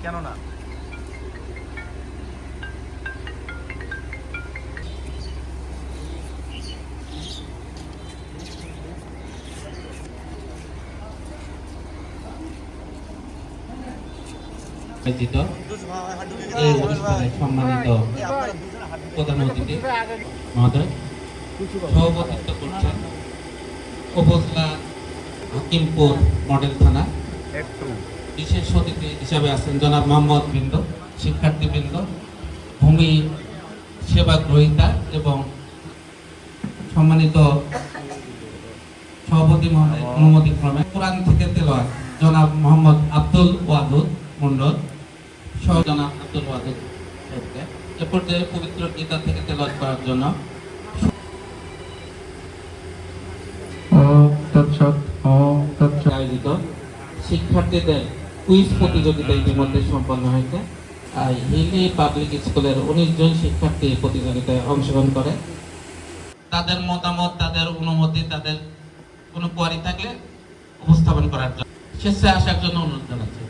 কেননা এই অনুষ্ঠানে সম্মানিত প্রধান অতিথি মহোদয় সভাপতিত্ব করছেন উপজেলা হাকিমপুর মডেল থানা বিশেষ অতিথি হিসাবে আছেন জনাব মোহাম্মদ বৃন্দ, শিক্ষার্থীবৃন্দ, ভূমি সেবা গ্রহীতা এবং সম্মানিত সভাপতি মহোদয় অনুমতি ক্রমে কোরআন থেকে তেলাওয়াত জনাব মোহাম্মদ আব্দুল ওয়াদুদ মন্ডল সহ জনাব আব্দুল ওয়াদুদ সাহেবকে এ পর্যায়ে পবিত্র গীতা থেকে তেলাওয়াত করার জন্য আয়োজিত শিক্ষার্থীদের কুইজ প্রতিযোগিতা ইতিমধ্যে সম্পন্ন হয়েছে। হিলি পাবলিক স্কুলের 19 জন শিক্ষার্থী প্রতিযোগিতায় অংশগ্রহণ করে। তাদের মতামত, তাদের অনুমতি, তাদের কোনো কোয়ারি থাকলে উপস্থাপন করার জন্য স্বেচ্ছায় আসার জন্য অনুরোধ জানাচ্ছি।